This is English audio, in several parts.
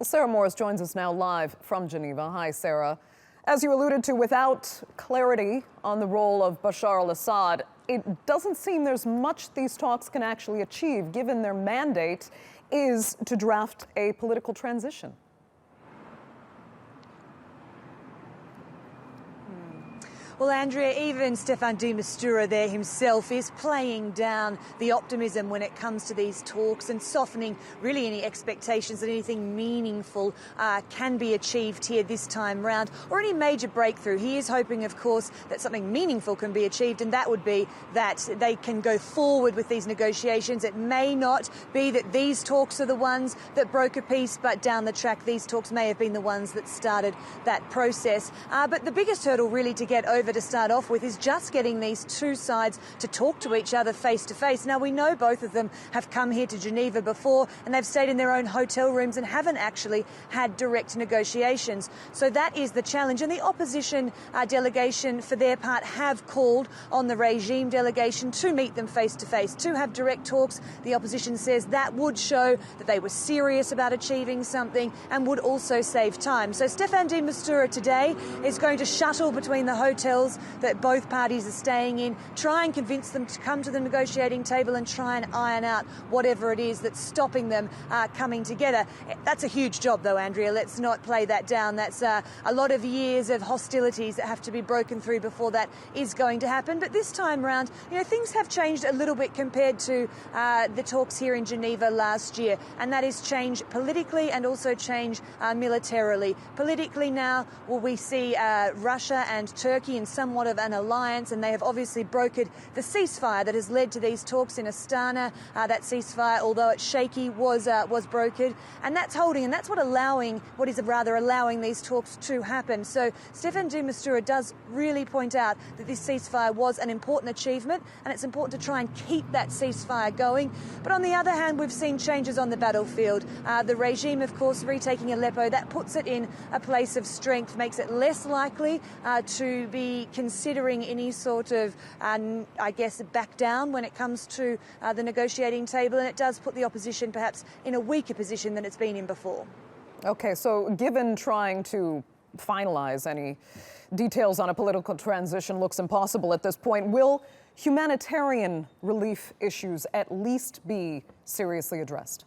Sarah Morice joins us now live from Geneva. Hi, Sarah. As you alluded to, without clarity on the role of Bashar al-Assad, it doesn't seem there's much these talks can actually achieve, given their mandate is to draft a political transition. Well, Andrea, even Staffan de Mistura there himself is playing down the optimism when it comes to these talks and softening really any expectations that anything meaningful can be achieved here this time round, or any major breakthrough. He is hoping, of course, that something meaningful can be achieved, and that would be that they can go forward with these negotiations. It may not be that these talks are the ones that broke a peace, but down the track, these talks may have been the ones that started that process. But the biggest hurdle really to get over to start off with is just getting these two sides to talk to each other face to face. Now, we know both of them have come here to Geneva before, and they've stayed in their own hotel rooms and haven't actually had direct negotiations. So that is the challenge. And the opposition delegation, for their part, have called on the regime delegation to meet them face to face, to have direct talks. The opposition says that would show that they were serious about achieving something and would also save time. So Staffan de Mistura today is going to shuttle between the hotels that both parties are staying in, try and convince them to come to the negotiating table and try and iron out whatever it is that's stopping them coming together. That's a huge job, though, Andrea. Let's not play that down. That's a lot of years of hostilities that have to be broken through before that is going to happen. But this time round, you know, things have changed a little bit compared to the talks here in Geneva last year, and that is change politically and also change militarily. Politically now, well, we see Russia and Turkey in somewhat of an alliance, and they have obviously brokered the ceasefire that has led to these talks in Astana. That ceasefire, although it's shaky, was brokered, and that's holding, and that's what is allowing these talks to happen. So Staffan de Mistura does really point out that this ceasefire was an important achievement, and it's important to try and keep that ceasefire going. But on the other hand, we've seen changes on the battlefield. The regime, of course, retaking Aleppo, that puts it in a place of strength, makes it less likely to be considering any sort of, I guess, back down when it comes to the negotiating table, and it does put the opposition perhaps in a weaker position than it's been in before. Okay, so given trying to finalize any details on a political transition looks impossible at this point, will humanitarian relief issues at least be seriously addressed?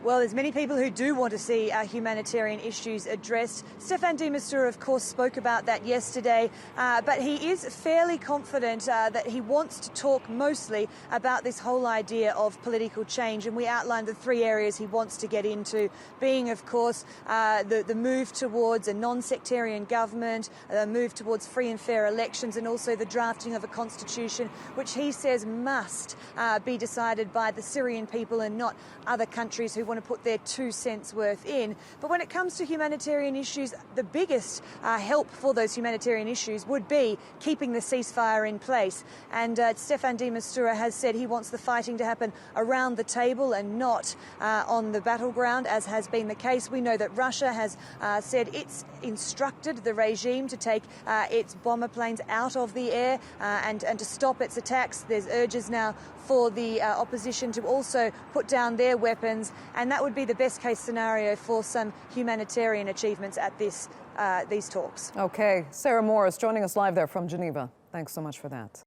Well, there's many people who do want to see humanitarian issues addressed. Staffan de Mistura, of course, spoke about that yesterday, but he is fairly confident that he wants to talk mostly about this whole idea of political change, and we outlined the three areas he wants to get into, being, of course, the move towards a non-sectarian government, the move towards free and fair elections, and also the drafting of a constitution, which he says must be decided by the Syrian people and not other countries who want to put their 2 cents worth in. But when it comes to humanitarian issues, the biggest help for those humanitarian issues would be keeping the ceasefire in place. And Staffan de Mistura has said he wants the fighting to happen around the table and not on the battleground, as has been the case. We know that Russia has said it's instructed the regime to take its bomber planes out of the air and to stop its attacks. There's urges now for the opposition to also put down their weapons, and that would be the best case scenario for some humanitarian achievements at these talks. Okay, Sarah Morice joining us live there from Geneva. Thanks so much for that.